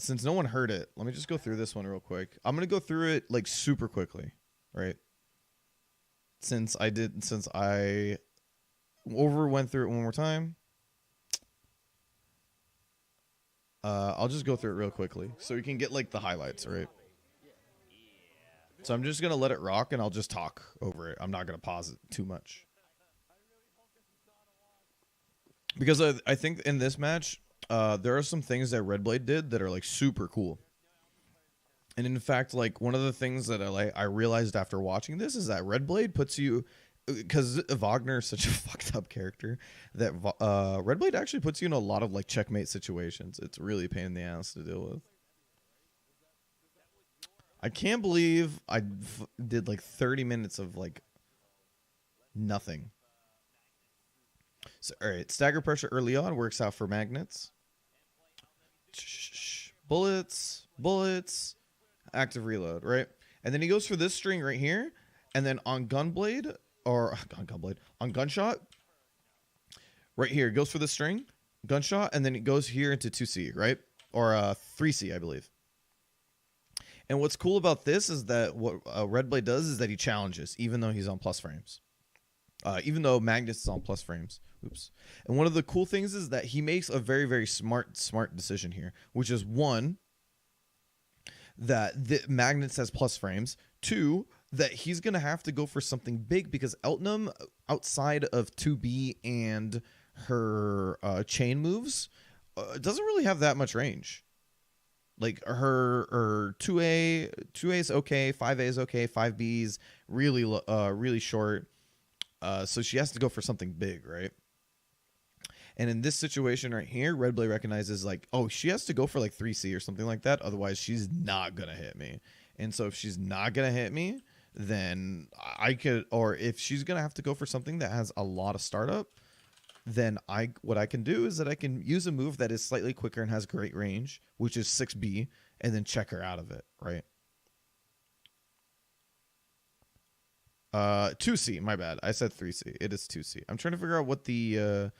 since no one heard it, let me just go through this one real quick. I'm gonna go through it like super quickly, right? Since I went through it one more time. I'll just go through it real quickly so we can get like the highlights, right? So I'm just gonna let it rock and I'll just talk over it. I'm not gonna pause it too much. Because I think in this match, there are some things that Redblade did that are like super cool. And in fact, like one of the things that I realized after watching this is that Redblade puts you, because Wagner is such a fucked up character, that Redblade actually puts you in a lot of like checkmate situations. It's really a pain in the ass to deal with. I can't believe I did like 30 minutes of like nothing. So, all right, stagger pressure early on works out for magnets. Bullets, active reload, right? And then he goes for this string right here, and then on Gunblade, or on Gunshot, right here, goes for the string, Gunshot, and then it goes here into 2C, right? Or 3C, I believe. And what's cool about this is that what Redblade does is that he challenges, even though he's on plus frames. Even though Magnus is on plus frames. Oops. And one of the cool things is that he makes a very, very smart decision here, which is one, that the Magnus has plus frames. Two, that he's going to have to go for something big because Eltnum, outside of 2B and her chain moves, doesn't really have that much range. Like her 2A is okay, 5A is okay, 5B is really short. So she has to go for something big, right? And in this situation right here, Redblade recognizes like, oh, she has to go for like 3C or something like that. Otherwise, she's not going to hit me. And so if she's not going to hit me, then I could, or if she's going to have to go for something that has a lot of startup, then what I can do is that I can use a move that is slightly quicker and has great range, which is 6B, and then check her out of it, right? 2C, my bad. I said 3C. It is 2C. I'm trying to figure out what the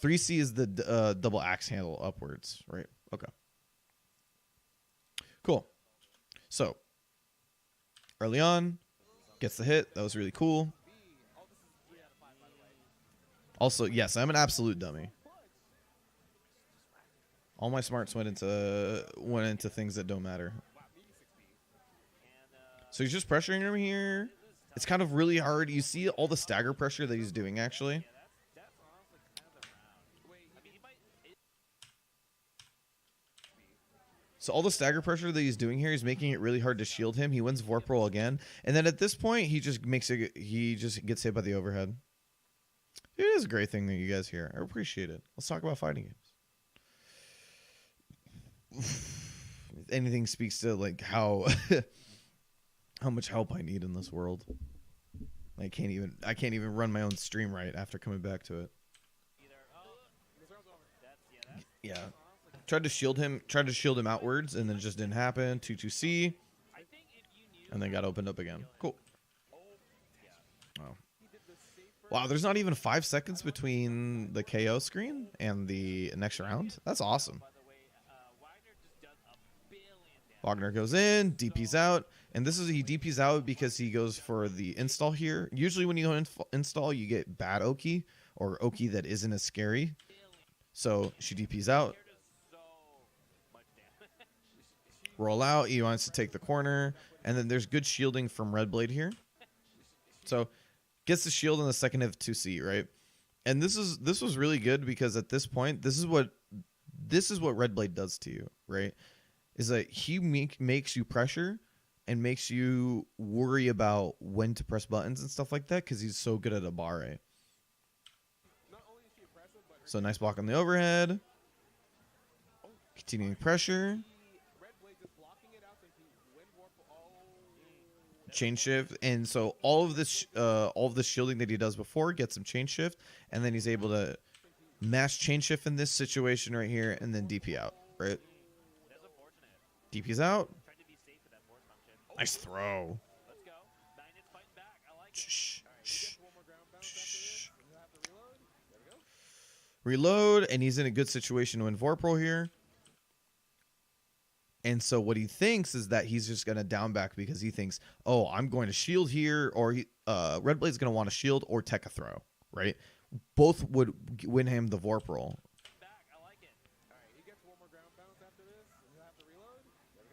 3C is, the double axe handle upwards, right? Okay. Cool. So, early on, gets the hit. That was really cool. Also, yes, I'm an absolute dummy. All my smarts went into things that don't matter. So he's just pressuring him here. It's kind of really hard. You see all the stagger pressure that he's doing, actually. So all the stagger pressure that he's doing here is making it really hard to shield him. He wins Vorp roll again. And then at this point, he just gets hit by the overhead. It is a great thing that you guys hear. I appreciate it. Let's talk about fighting games. Anything speaks to like how much help I need in this world. I can't even run my own stream right after coming back to it. Yeah. Tried to shield him outwards, and then it just didn't happen. 2-2C. And then got opened up again. Cool. Oh. Wow, there's not even 5 seconds between the KO screen and the next round. That's awesome. Wagner goes in, DP's out, and he DP's out because he goes for the install here. Usually when you go install, you get bad Oki, or Oki that isn't as scary. So she DP's out. Roll out, he wants to take the corner, and then there's good shielding from Redblade here. So gets the shield in the second of 2C, right? And this was really good because at this point, this is what Redblade does to you, right? Is that he makes you pressure and makes you worry about when to press buttons and stuff like that because he's so good at a bar, right? So nice block on the overhead. Continuing pressure. Chain shift, and so all of this shielding that he does before gets some chain shift, and then he's able to mash chain shift in this situation right here, and then DP out, right? DP's out. Nice throw. Shh. Reload, and he's in a good situation to win Vorpro here. And so what he thinks is that he's just going to down back because he thinks, oh, I'm going to shield here, or Redblade's going to want to shield or tech a throw, right? Both would win him the Vorp roll.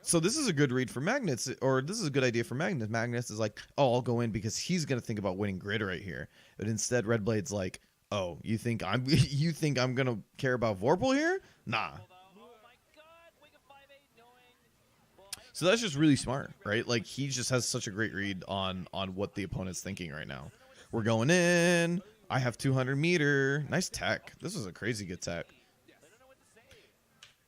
So this is a good read for Magnets, or this is a good idea for Magnets. Magnets is like, oh, I'll go in because he's going to think about winning grid right here. But instead, Redblade's like, oh, you think I'm going to care about Vorpal here? Nah. So that's just really smart, right? Like, he just has such a great read on what the opponent's thinking right now. We're going in. I have 200 meter. Nice tech. This is a crazy good tech.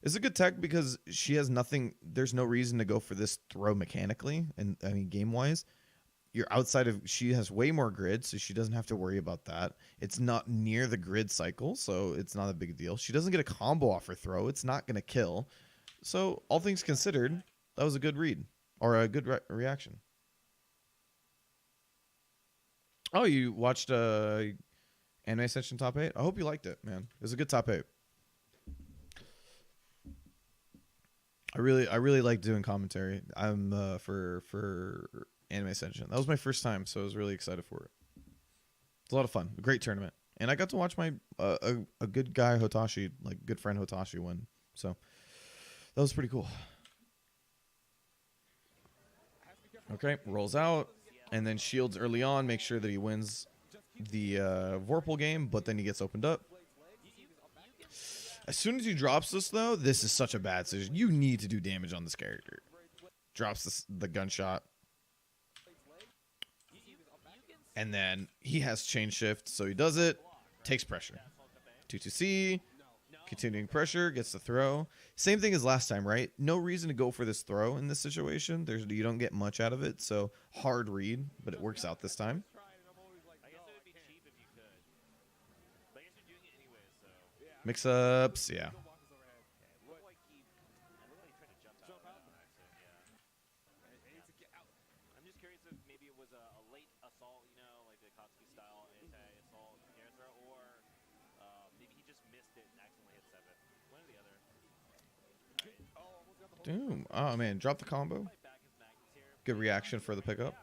It's a good tech because she has nothing. There's no reason to go for this throw mechanically. And I mean, game-wise, you're outside of. She has way more grid, so she doesn't have to worry about that. It's not near the grid cycle, so it's not a big deal. She doesn't get a combo off her throw. It's not going to kill. So, all things considered, that was a good read, or a good reaction. Oh, you watched Anime Ascension Top 8? I hope you liked it, man. It was a good Top 8. I really like doing commentary. I'm for Anime Ascension. That was my first time, so I was really excited for it. It's a lot of fun. A great tournament. And I got to watch my a good guy Hotashi, like good friend Hotashi win. So that was pretty cool. Okay, rolls out and then shields early on, make sure that he wins the Vorpal game, but then he gets opened up. As soon as he drops this, though, this is such a bad decision. You need to do damage on this character. Drops the gunshot. And then he has chain shift, so he does it. Takes pressure. 2-2-C. Continuing pressure. Gets the throw. Same thing as last time, right? No reason to go for this throw in this situation. You don't get much out of it, so hard read, but it works out this time. Mix-ups, yeah. I'm just curious if maybe it was a late assault, you know, like the Kotsky style anti-assault air throw, or maybe he just missed it and accidentally hit 7. One or the other. Doom. Oh, man. Drop the combo. Good reaction for the pickup.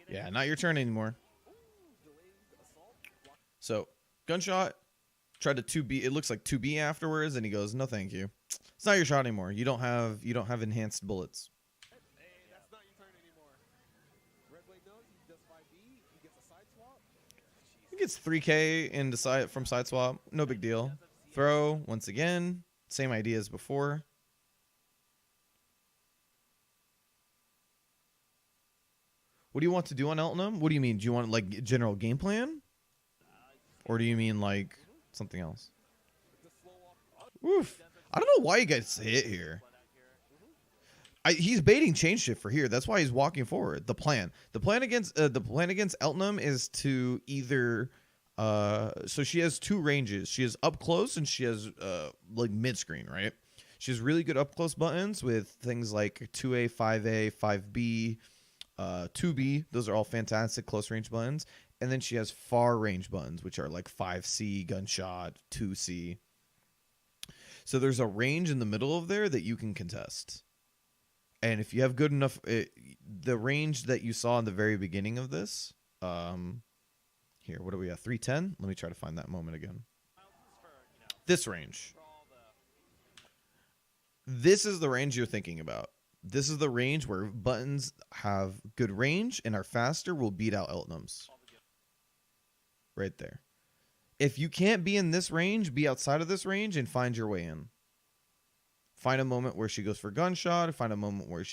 Yeah, not your turn anymore. So, gunshot. Tried to 2B. It looks like 2B afterwards, and he goes, "No, thank you. It's not your shot anymore. You don't have enhanced bullets." He gets 3K into from side swap. No big deal. Throw once again. Same idea as before. What do you want to do on Eltonum? What do you mean? Do you want like general game plan? Or do you mean like something else? Oof. I don't know why he gets hit here. He's baiting chain shift for here. That's why he's walking forward. The plan against Eltonum is to either so she has two ranges. She has up close and she has like mid screen, right? She has really good up close buttons with things like 2A, 5A, 5B, 2B. Those are all fantastic close range buttons. And then she has far range buttons, which are like 5C, gunshot, 2C. So there's a range in the middle of there that you can contest. And if you have good enough, the range that you saw in the very beginning of this, here, what are we at? 310? Let me try to find that moment again. This range. This is the range you're thinking about. This is the range where buttons have good range and are faster will beat out Eltonum's. Right there. If you can't be in this range, be outside of this range and find your way in. Find a moment where she goes for gunshot. Find a moment where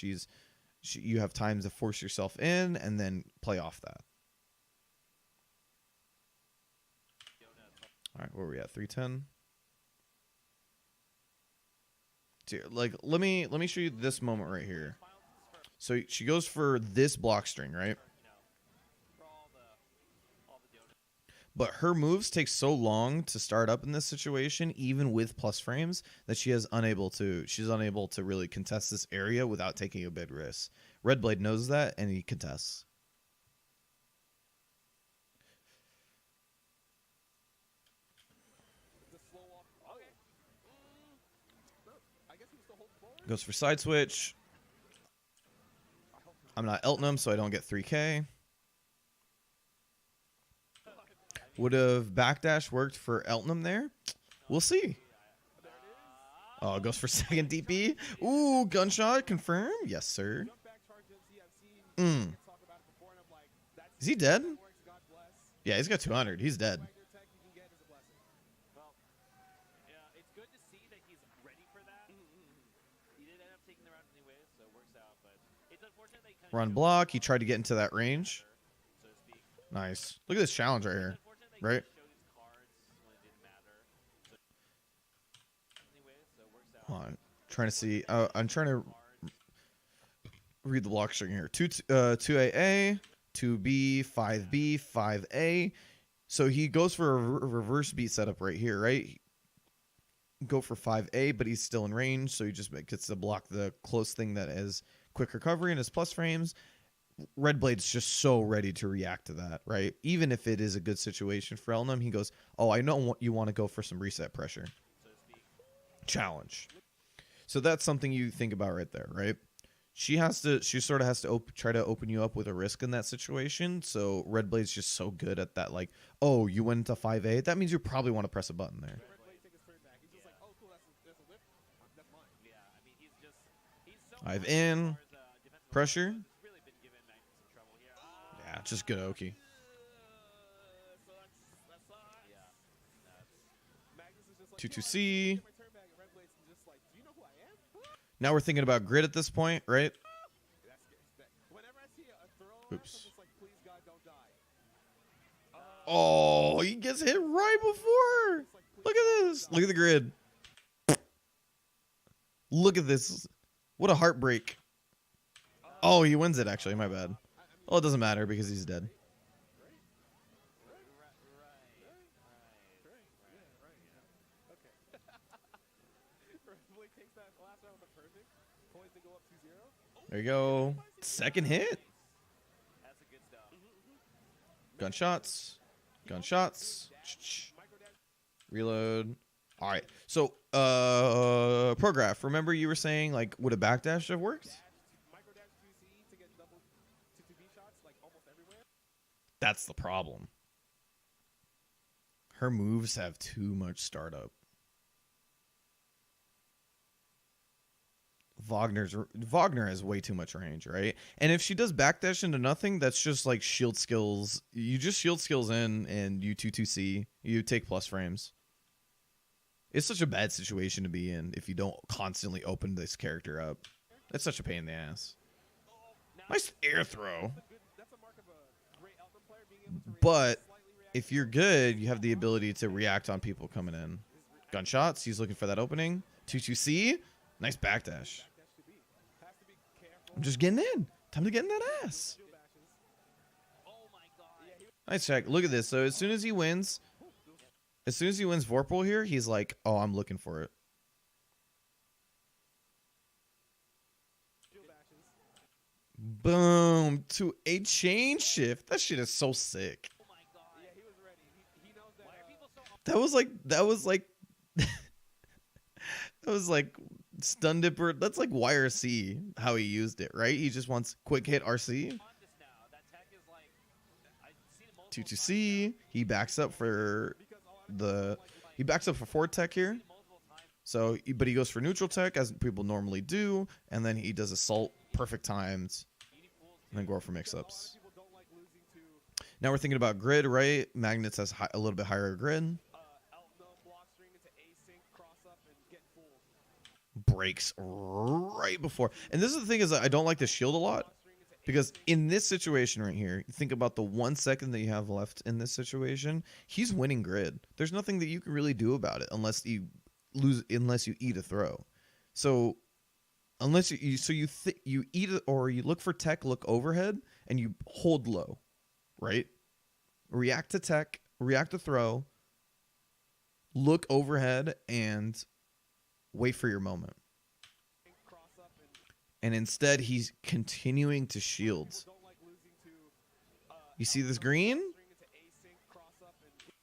you have time to force yourself in and then play off that. All right, where are we at? 310. Like, let me show you this moment right here. So she goes for this block string, right? But her moves take so long to start up in this situation, even with plus frames, that she's unable to really contest this area without taking a big risk. Redblade knows that, and he contests. Goes for side switch. I'm not Eltonum, so I don't get 3K. Would have backdash worked for Eltonum there? We'll see. Oh, it goes for second DP. Ooh, gunshot confirm. Yes, sir. Is he dead? Yeah, he's got 200. He's dead. Well, yeah, it's good to see that he's ready for that. He did end up taking the round anyway, so it works out. But it's unfortunate that he kind of Run block. He tried to get into that range. so to speak. Nice. Look at this challenge right here. Unfortunate that Right? he showed his cards when it didn't matter. So anyway, so it works out. Hold on. Trying to see. I'm trying to read the block string here. 2AA, 2B, 5B, 5A. So he goes for a reverse beat setup right here, right? Go for 5A, but he's still in range, so he just gets to block the close thing that is quick recovery in his plus frames. Redblade's just so ready to react to that, right? Even if it is a good situation for Elnum, he goes, oh, I know what you want to go for some reset pressure. Challenge. So that's something you think about right there, right? She sort of has to try to open you up with a risk in that situation. So Redblade's just so good at that, like, oh, you went into 5A? That means you probably want to press a button there. I've in. Pressure. Yeah, just good Oki. Two-2C. Now we're thinking about grid at this point, right? Oops. Oh, he gets hit right before. Look at this. Look at the grid. Look at this. What a heartbreak. Oh, he wins it, actually. My bad. Well, it doesn't matter because he's dead. There you go. Second hit. Gunshots. Gunshots. Reload. All right. So, Prograph, remember you were saying, like, would a backdash have worked? That's the problem. Her moves have too much startup. Wagner has way too much range, right? And if she does backdash into nothing, that's just like shield skills. You just shield skills in and you 2-2C. You take plus frames. It's such a bad situation to be in if you don't constantly open this character up. It's such a pain in the ass. Nice air throw. But if you're good, you have the ability to react on people coming in. Gunshots. He's looking for that opening. 2-2C. Nice backdash. I'm just getting in. Time to get in that ass. Nice check. Look at this. So as soon as he wins Vorpal here, he's like, oh, I'm looking for it. Boom. To a chain shift. That shit is so sick. That was like stun dipper. That's like YRC, how he used it, right? He just wants quick hit RC. 2-2C. He backs up for forward tech here. So, but he goes for neutral tech as people normally do, and then he does assault, perfect times, and then go for mix-ups. Now we're thinking about grid, right? Magnets has a little bit higher grid. Breaks right before. And this is the thing is I don't like the shield a lot. Because in this situation right here, you think about the 1 second that you have left in this situation, he's winning grid. There's nothing that you can really do about it unless you eat a throw. So unless you eat it, or you look for tech, look overhead, and you hold low, right? React to tech, react to throw, look overhead, and wait for your moment. And instead, he's continuing to shield. You see this green?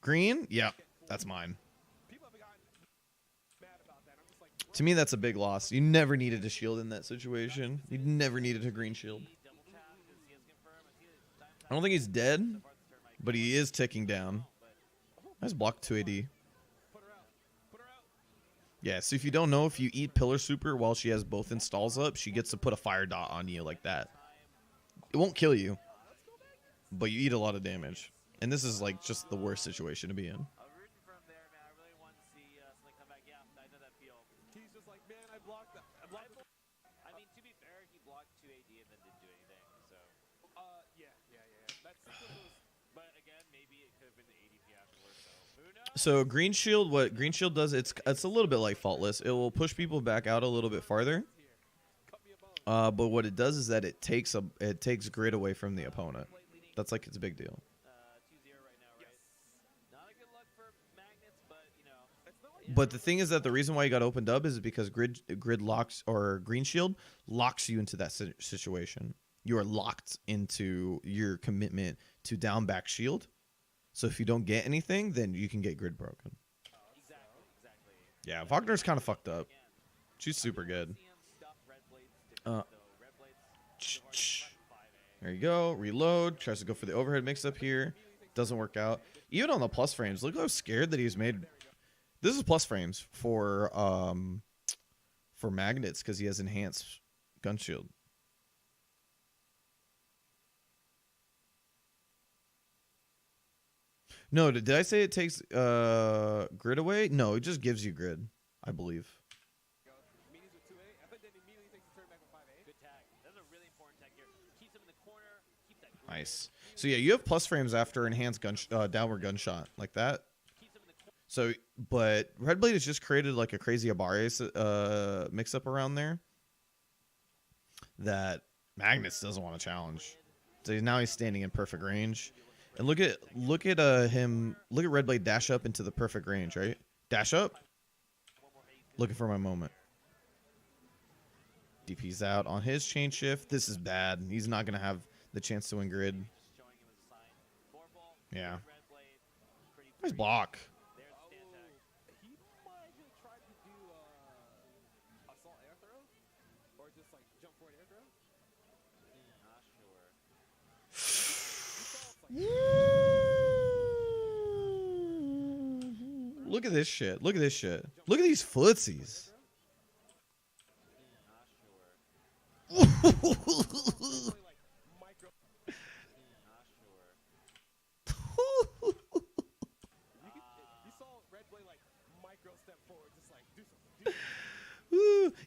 Green? Yeah, that's mine. To me, that's a big loss. You never needed a shield in that situation. You never needed a green shield. I don't think he's dead, but he is ticking down. Nice block 2 AD. Yeah, so if you don't know, if you eat Pillar Super while she has both installs up, she gets to put a fire dot on you like that. It won't kill you, but you eat a lot of damage. And this is like just the worst situation to be in. I mean, to be fair, he blocked 2 AD and then didn't do anything, so. Yeah. But again, maybe it could have been the ADP afterwards, so who knows? So Green Shield, what Green Shield does, it's a little bit like Faultless. It will push people back out a little bit farther. But what it does is that it takes grid away from the opponent. That's like it's a big deal. 2-0 right now, right? Not a good luck for Magnets, but you know. But the thing is that the reason why you got opened up is because grid locks or Green Shield locks you into that situation. You are locked into your commitment to down back shield. So if you don't get anything, then you can get grid broken. Exactly. Yeah, Wagner's kind of fucked up. She's super good. There you go. Reload. Tries to go for the overhead mix-up here. Doesn't work out. Even on the plus frames, look how scared that he's made. This is plus frames for Magnets because he has enhanced gun shield. No, did I say it takes grid away? No, it just gives you grid, I believe. Nice. So yeah, you have plus frames after enhanced downward gunshot like that. So, but Redblade has just created like a crazy Abare mix-up around there that Magnus doesn't want to challenge. So now he's standing in perfect range. And look at Redblade dash up into the perfect range, right? Dash up. Looking for my moment. DP's out on his chain shift. This is bad. He's not gonna have the chance to win grid. Yeah. Nice block. Look at this shit. Look at this shit. Look at these footsies.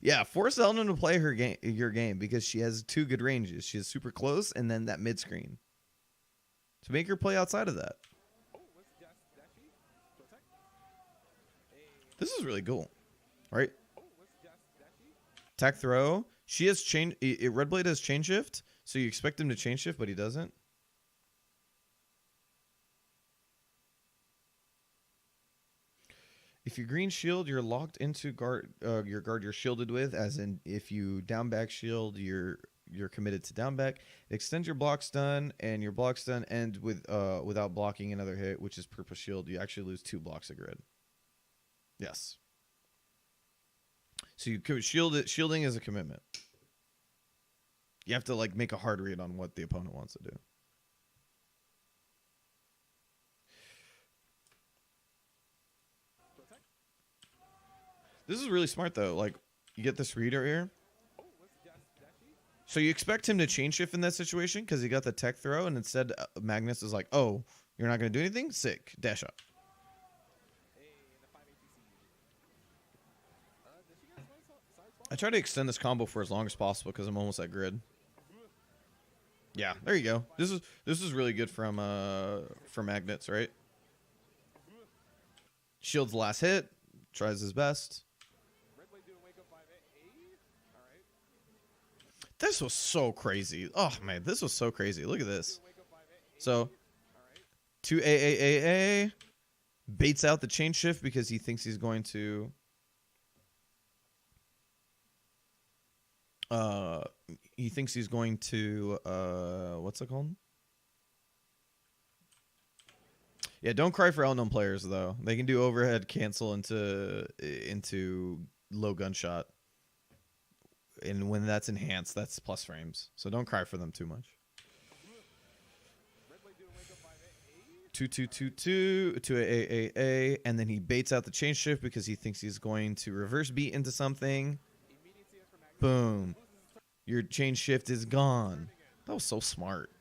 Yeah, force Elton to play your game because she has 2 good ranges. She has super close and then that mid screen. To make her play outside of that. This is really cool, right? Attack throw. She has chain. Redblade has chain shift, so you expect him to chain shift, but he doesn't. If you green shield, you're locked into guard. Your guard you're shielded with, as in if you down back shield, you're committed to down back. Extend your block stun, and your block stun end with without blocking another hit, which is purple shield. You actually lose 2 blocks of grid. Yes. So you could shield it. Shielding is a commitment. You have to like make a hard read on what the opponent wants to do. This is really smart though. Like you get this reader here. So you expect him to chain shift in that situation because he got the tech throw, and instead Magnus is like, "Oh, you're not going to do anything? Sick. Dash up." I try to extend this combo for as long as possible because I'm almost at grid. Yeah, there you go. This is really good from Magnets, right? Shields last hit, tries his best. This was so crazy. Oh man, this was so crazy. Look at this. So 2 AAAA baits out the chain shift because he thinks he's going to what's it called? Yeah, don't cry for unknown players though. They can do overhead cancel into low gunshot. And when that's enhanced, that's plus frames. So don't cry for them too much. 2-2-2-2 to a, and then he baits out the chain shift because he thinks he's going to reverse beat into something. Boom. Your chain shift is gone. That was so smart. Uh-oh.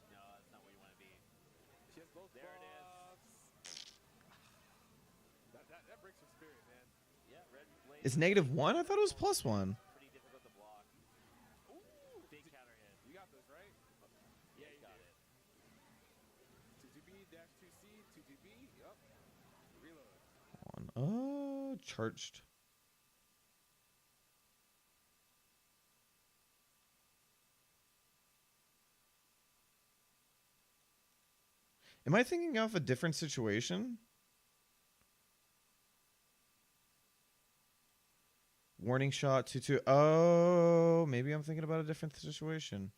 No, that's not where you want to be. There it is. That breaks your spirit, man. Yeah, Redblade. It's -1? I thought it was +1. Pretty difficult to block. Ooh, Big counter hit. you got this, right? Yeah, you got it. 2GB dash 2C, 2GB, yup. Reload. Charged. Am I thinking of a different situation? Warning shot, 2-2. Oh, maybe I'm thinking about a different situation.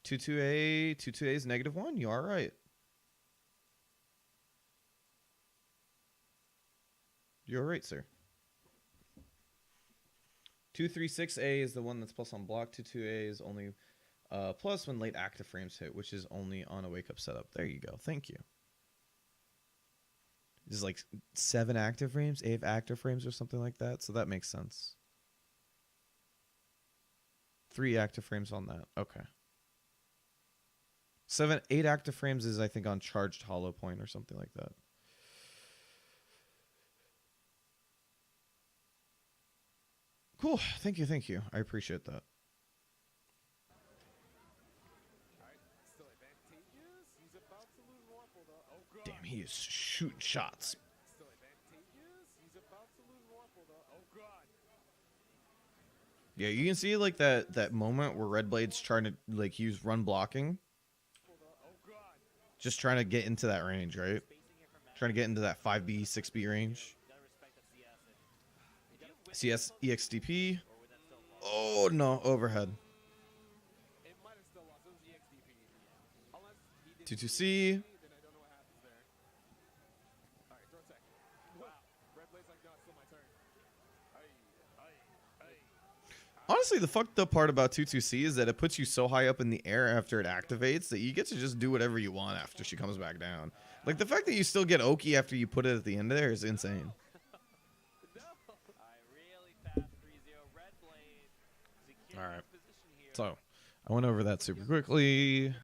2-2A, 2-2A is -1. You are right. You're right, sir. 2-3-6A is the one that's plus on block. 2-2A is only plus when late active frames hit, which is only on a wake up setup. There you go. Thank you. This is like 7 active frames, 8 active frames, or something like that. So that makes sense. 3 active frames on that. Okay. 8 active frames is, I think, on charged hollow point or something like that. Cool. Thank you. Thank you. I appreciate that. Alright, still advantageous. He's about to lose Warple, though. Oh, God. Damn, he is shooting shots. Still advantageous. He's about to lose Warple, though. Oh, God. Yeah, you can see like that moment where Redblade's trying to like use run blocking, Oh, God. just trying to get into that range, right? Spacing it from Matt. Trying to get into that 5B, 6B range. Gotta respect the CS. And if you win CS EXDP. or would that still lost? Oh no, overhead. It might have still lost. It was EXDP. Unless he did 2-2C. then I don't know what happens there. Alright, throw tech. Wow. Redblade's like, no, it's still my turn. Honestly, the fucked up part about 2-2C is that it puts you so high up in the air after it activates that you get to just do whatever you want after she comes back down. Like the fact that you still get Oki after you put it at the end there is insane. Alright, really fast 3-0. Redblade securing Alright. his position here. So, I went over that super quickly.